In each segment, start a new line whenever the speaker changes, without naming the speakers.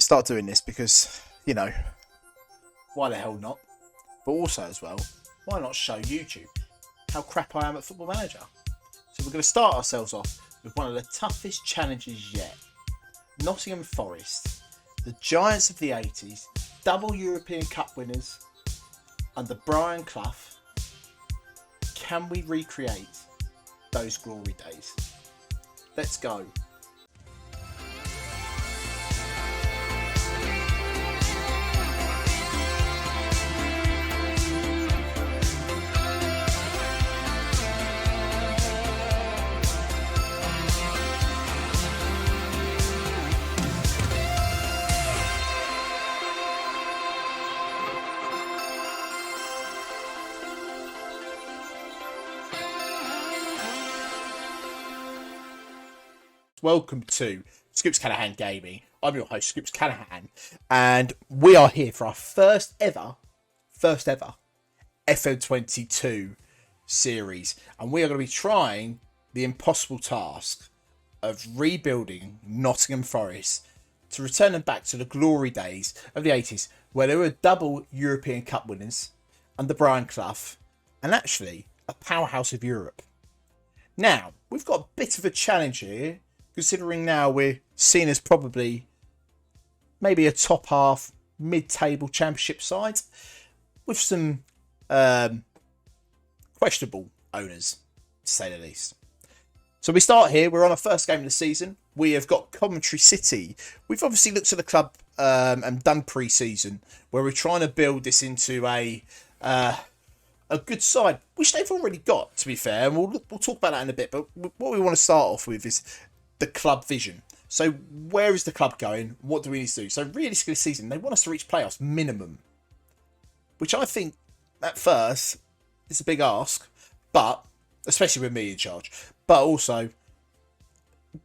start doing this because, you know, why the hell not? But also as well, why not show YouTube how crap I am at Football Manager? So we're going to start ourselves off with one of the toughest challenges yet. Nottingham Forest, the giants of the 80s, double European Cup winners under Brian Clough. Can we recreate those glory days? Let's go. Welcome to Scoops Callaghan Gaming. I'm your host, Scoops Callaghan, and we are here for our first ever FM22 series, and we are going to be trying the impossible task of rebuilding Nottingham Forest to return them back to the glory days of the 80s, where they were double European Cup winners under Brian Clough, and actually a powerhouse of Europe. Now, we've got a bit of a challenge here, considering now we're seen as probably maybe a top half mid-table championship side with some questionable owners, to say the least. So we start here. We're on our first game of the season. We have got Coventry City. We've obviously looked at the club and done pre-season, where we're trying to build this into a good side, which they've already got, to be fair. And we'll talk about that in a bit. But what we want to start off with is the club vision. So where is the club going? What do we need to do? So realistically this season, they want us to reach playoffs minimum, which I think at first is a big ask, but especially with me in charge, but also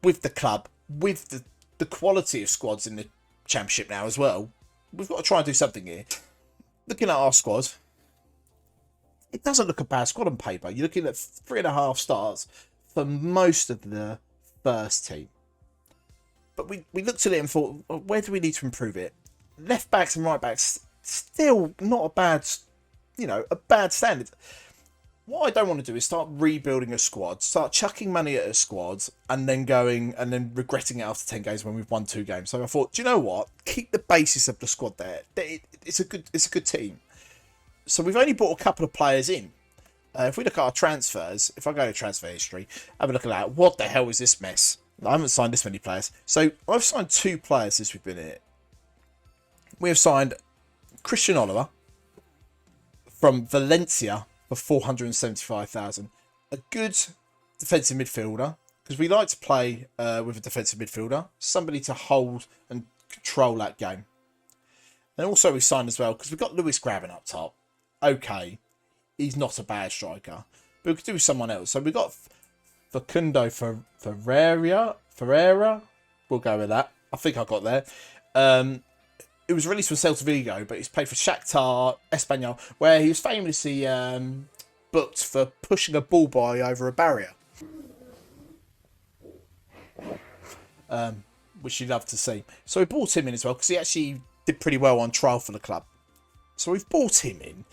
with the club, with the quality of squads in the championship now as well, we've got to try and do something here. Looking at our squad, it doesn't look a bad squad on paper. You're looking at 3.5 stars for most of the first team, but we looked at it and thought, well, where do we need to improve it? Left backs and right backs, still not a bad, a bad standard. What I don't want to do is start rebuilding a squad, start chucking money at a squad, and then regretting it after 10 games when we've won 2 games. So I thought, do you know what? Keep the basis of the squad there. It's a good team. So we've only brought a couple of players in. If we look at our transfers, if I go to transfer history, have a look at that. What the hell is this mess? I haven't signed this many players. So I've signed 2 players since we've been in it. We have signed Christian Oliver from Valencia for 475,000. A good defensive midfielder, because we like to play with a defensive midfielder, somebody to hold and control that game. And also we signed as well, because we've got Lewis Graben up top. Okay. He's not a bad striker, but we could do someone else. So we've got Facundo Ferreira. We'll go with that. I think I got there. It was released from Celta Vigo, but he's played for Shakhtar Espanyol, where he was famously booked for pushing a ball boy over a barrier. Which you'd love to see. So we brought him in as well, because he actually did pretty well on trial for the club. So we've brought him in.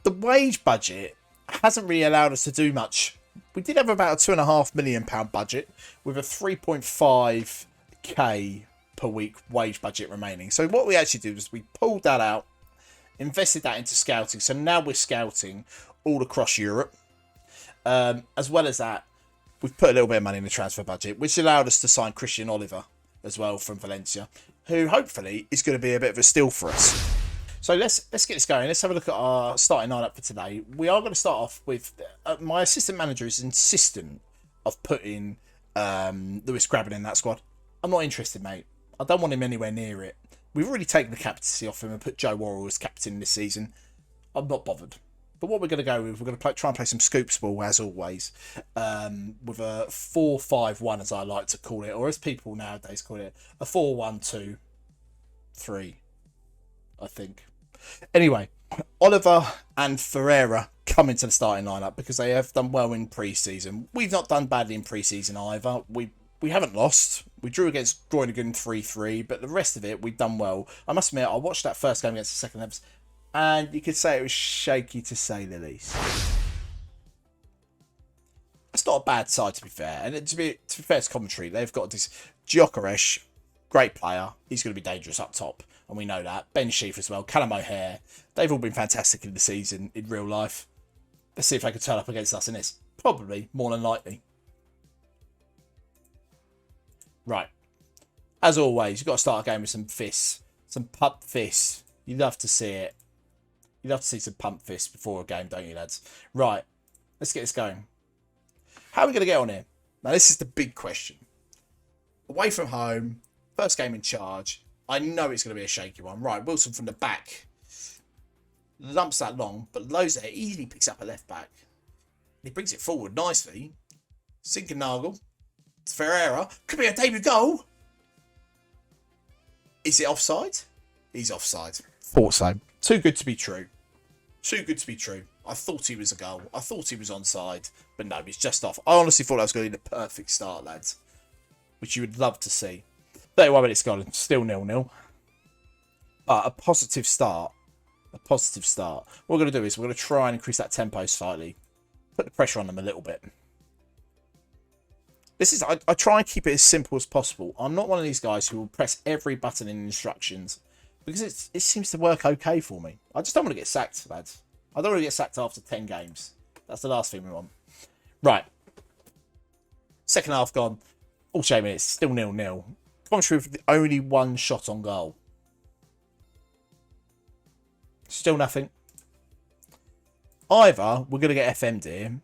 The wage budget hasn't really allowed us to do much. We did have about a £2.5 million budget with a 3.5k per week wage budget remaining. So what we actually did was we pulled that out, invested that into scouting. So now we're scouting all across Europe. As well as that, we've put a little bit of money in the transfer budget, which allowed us to sign Christian Oliver as well from Valencia, who hopefully is going to be a bit of a steal for us. So let's get this going. Let's have a look at our starting lineup for today. We are going to start off with my assistant manager is insistent of putting Lewis Graben in that squad. I'm not interested, mate. I don't want him anywhere near it. We've already taken the captaincy off him and put Joe Worrell as captain this season. I'm not bothered. But what we're going to go with, we're going to try and play some scoops ball as always, with a 4-5-1 as I like to call it, or as people nowadays call it, a 4-1-2-3, I think. Anyway, Oliver and Ferreira come into the starting lineup because they have done well in pre-season. We've not done badly in pre-season either. we haven't lost. We drew against Groningen 3-3, but the rest of it, we've done well. I must admit, I watched that first game against the second Levs, and you could say it was shaky to say the least. It's not a bad side, to be fair. And to be fair to commentary, they've got this Gyökeres, great player. He's going to be dangerous up top, and we know that. Ben Sheaf as well, Callum O'Hare. They've all been fantastic in the season in real life. Let's see if they can turn up against us in this. Probably, more than likely. Right. As always, you've got to start a game with some fists. Some pump fists. You love to see it. You love to see some pump fists before a game, don't you, lads? Right. Let's get this going. How are we going to get on here? Now, this is the big question. Away from home. First game in charge. I know it's going to be a shaky one. Right. Wilson from the back. Lumps that long, but Lowe's there easily picks up a left back. He brings it forward nicely. Zinkernagel. Ferreira. Could be a debut goal. Is it offside? He's offside. Thought so. Too good to be true. Too good to be true. I thought he was a goal. I thought he was onside. But no, he's just off. I honestly thought that was going to be the perfect start, lads. Which you would love to see. 31 minutes gone. Still 0-0. But a positive start. A positive start. What we're going to do is we're going to try and increase that tempo slightly. Put the pressure on them a little bit. This is, I try and keep it as simple as possible. I'm not one of these guys who will press every button in instructions because it seems to work okay for me. I just don't want to get sacked, lads. I don't want to get sacked after 10 games. That's the last thing we want. Right. Second half gone. All shame minutes. Still 0-0. Commentary with only one shot on goal. Still nothing. Either we're going to get FM'd here,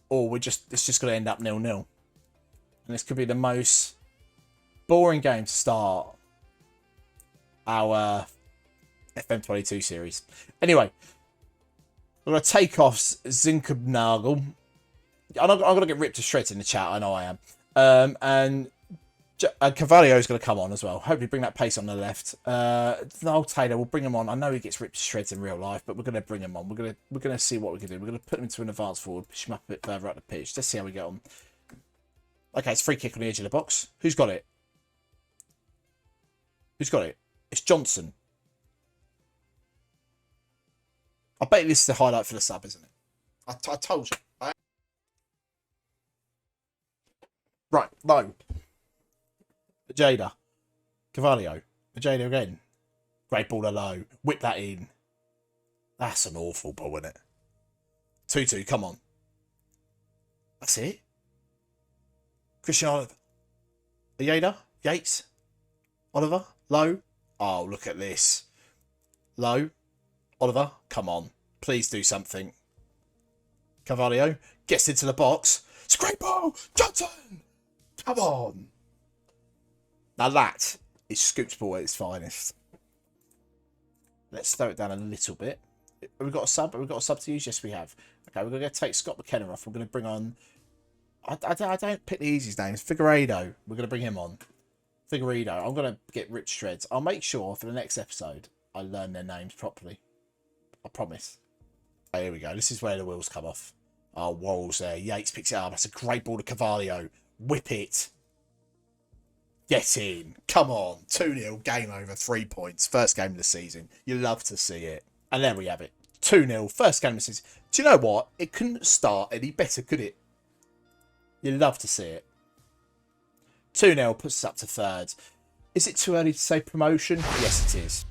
or it's just going to end up 0-0. And this could be the most boring game to start our FM22 series. Anyway, we're going to take off Zinkernagel. I'm going to get ripped to shreds in the chat. I know I am. And Carvalho is going to come on as well. Hopefully bring that pace on the left. Noel Taylor, we'll bring him on. I know he gets ripped to shreds in real life, but we're going to bring him on. We're going to see what we can do. We're going to put him into an advanced forward, push him up a bit further up the pitch. Let's see how we get on. Okay, it's free kick on the edge of the box. Who's got it? Who's got it? It's Johnson. I bet this is the highlight for the sub, isn't it? I told you. Right, low. Jada. Carvalho. Jada again. Great ball to low. Whip that in. That's an awful ball, isn't it? 2-2, come on. That's it. Christian Oliver. Ayeda. Yates. Oliver. Low. Oh, look at this. Low. Oliver. Come on. Please do something. Carvalho. Gets into the box. It's a great ball. Johnson. Come on. Now that is scooped ball at its finest. Let's slow it down a little bit. Have we got a sub? Have we got a sub to use? Yes, we have. Okay, we're going to take Scott McKenna off. We're going to bring on... I don't pick the easiest names. Figueiredo. We're going to bring him on. Figueiredo. I'm going to get rich shreds. I'll make sure for the next episode I learn their names properly. I promise. Oh, here we go. This is where the wheels come off. Oh, Worrell's there. Yates picks it up. That's a great ball to Carvalho. Whip it. Get in. Come on. 2-0. Game over. 3 points. First game of the season. You love to see it. And there we have it. 2-0. First game of the season. Do you know what? It couldn't start any better, could it? You love to see it. 2-0 puts us up to third. Is it too early to say promotion? Yes, it is.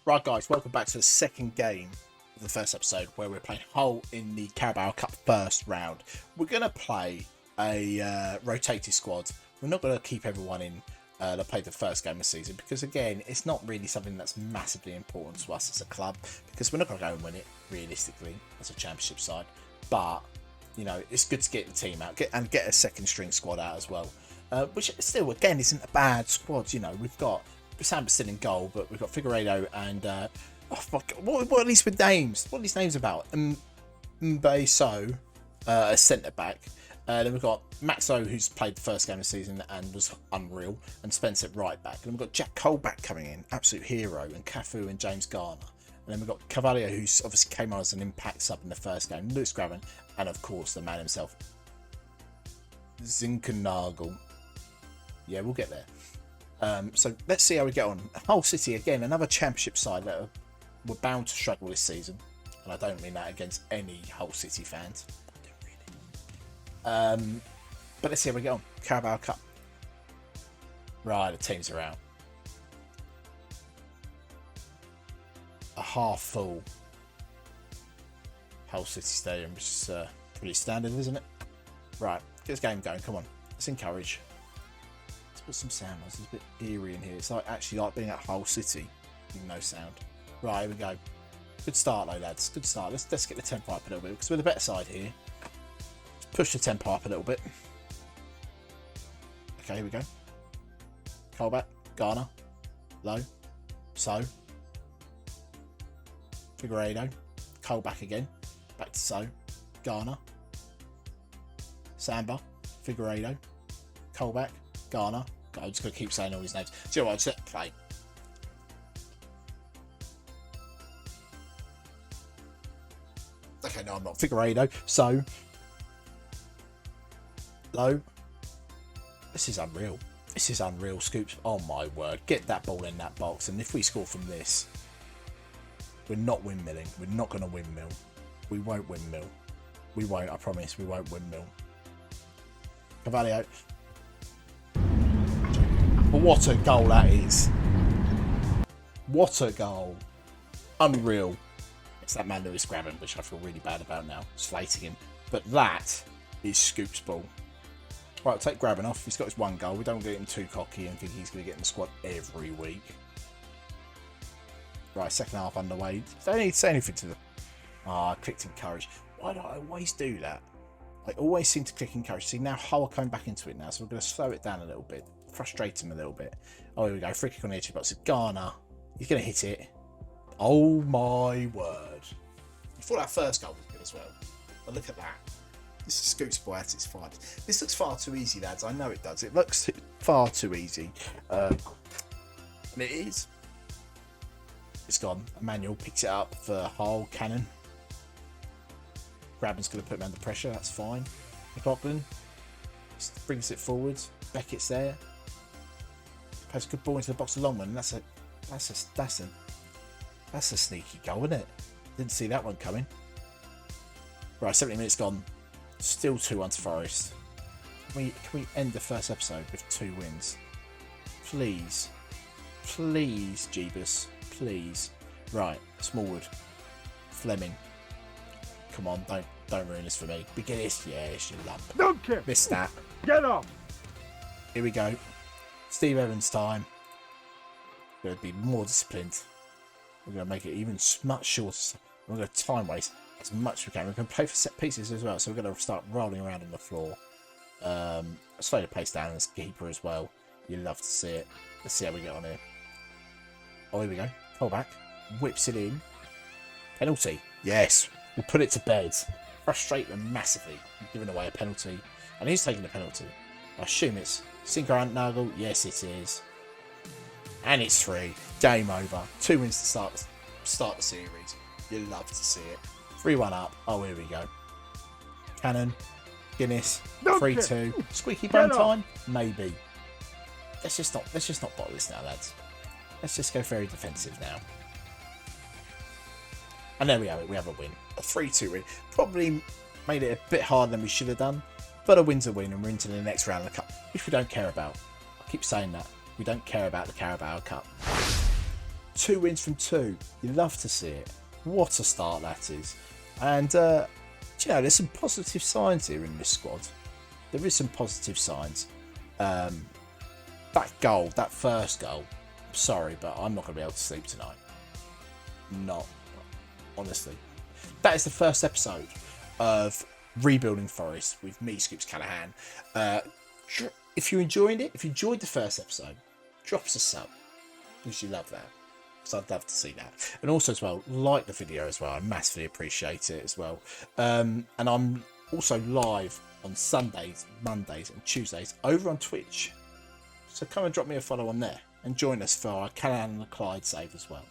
Right, guys. Welcome back to the second game of the first episode where we're playing Hull in the Carabao Cup first round. We're going to play a rotated squad. We're not going to keep everyone in that played the first game of the season because, again, it's not really something that's massively important to us as a club because we're not going to go and win it, realistically, as a championship side. But, you know, it's good to get the team out and get a second-string squad out as well. Which still, again, isn't a bad squad. You know, we've got Sam still in goal, but we've got Figueiredo and... oh, my God, what are these with names? What are these names about? Mbeso, a centre-back. Then we've got Maxo, who's played the first game of the season and was unreal, and Spence at right back. And then we've got Jack Colback coming in, absolute hero, and Cafu and James Garner. And then we've got Carvalho, who's obviously came on as an impact sub in the first game, Lewis Graven, and of course the man himself, Zinkernagel. Yeah, we'll get there. So let's see how we get on. Hull City, again, another championship side that were bound to struggle this season. And I don't mean that against any Hull City fans. But let's see how we get on. Carabao Cup. Right, the teams are out. A half full Hull City Stadium, which is pretty standard, isn't it? Right, get this game going. Come on, let's encourage. Let's put some sound. It's a bit eerie in here. It's like actually like being at Hull City with no sound. Right, here we go. Good start though, lads. Good start. Let's get the tempo up a little bit because we're the better side here. Let's push the tempo up a little bit. Okay, here we go. Colback, Garner, low, So, Figueiredo, Colback again, back to So, Garner, Samba, Figueiredo, Colback, Garner. God, I'm just going to keep saying all these names. Do you know what? Just let play. Okay, no, I'm not. Figueiredo, So, Low. This is unreal. This is unreal, Scoops. Oh my word. Get that ball in that box. And if we score from this, we're not windmilling. We're not going to windmill. We won't windmill. We won't, I promise. We won't windmill. Cavallio. What a goal that is. What a goal. Unreal. It's that man Lewis grabbing, which I feel really bad about now. Slating him. But that is Scoops' ball. Right, take grabbing off. He's got his one goal. We don't get him too cocky and think he's going to get in the squad every week. Right, second half underway. Don't need to say anything to them. Ah, I clicked encourage. Why do I always do that? I always seem to click encourage. See, now Hull are coming back into it now, so we're going to slow it down a little bit. Frustrate him a little bit. Oh, here we go. Free kick on the edge of the box. Garner. He's going to hit it. Oh, my word. I thought that first goal was good as well. But look at that. This is Scoots boy at its finest. This looks far too easy, lads. I know it does. It looks far too easy. And it is. It's gone. Emmanuel picks it up for Hull. Cannon. Graben's going to put him under pressure. That's fine. McLaughlin brings it forward. Beckett's there. Plays a good ball into the box of Longman. That's a sneaky goal, isn't it? Didn't see that one coming. Right, 70 minutes gone. Still 2-1 to Forest. Can we end the first episode with 2 wins? Please. Please, Jeebus. Please. Right, Smallwood. Fleming. Come on, don't ruin this for me. Begin yes, you lump.
Don't care.
Missed that.
Get off.
Here we go. Steve Evans time. We're going to be more disciplined. We're going to make it even much shorter. We're going to time waste as much as we can. We're going to play for set pieces as well, so we're going to start rolling around on the floor. Slow the pace down as keeper as well. You love to see it. Let's see how we get on here. Oh, here we go. Pull back. Whips it in. Penalty. Yes. We'll put it to bed. Frustrate them massively. Giving away a penalty. And he's taking the penalty. I assume it's Sinker and Nagel. Yes, it is. And it's 3. Game over. 2 wins to start the series. You love to see it. 3-1 up. Oh, here we go. Cannon. Guinness. 3-2. Squeaky bum time? Maybe. Let's just not bottle this now, lads. Let's just go very defensive now. And there we have it. We have a win. A 3-2 win. Probably made it a bit harder than we should have done. But a win's a win, and we're into the next round of the Cup, which we don't care about. I keep saying that. We don't care about the Carabao Cup. 2 wins from 2. You love to see it. What a start that is. And, you know, there's some positive signs here in this squad. There is some positive signs. That goal, that first goal, I'm sorry, but I'm not going to be able to sleep tonight. Not. Honestly. That is the first episode of Rebuilding Forest with me, Scoops Callahan. If you enjoyed it, if you enjoyed the first episode, drop us a sub. Because you love that. Because I'd love to see that. And also as well, like the video as well. I massively appreciate it as well. And I'm also live on Sundays, Mondays and Tuesdays over on Twitch. So come and drop me a follow on there. And join us for our Callahan and the Clyde save as well.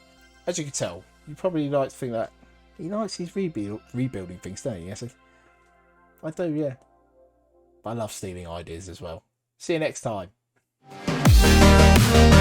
As you can tell, you probably like to think that he likes his rebuilding things, don't you? Yes, I do, yeah. But I love stealing ideas as well. See you next time. Bye.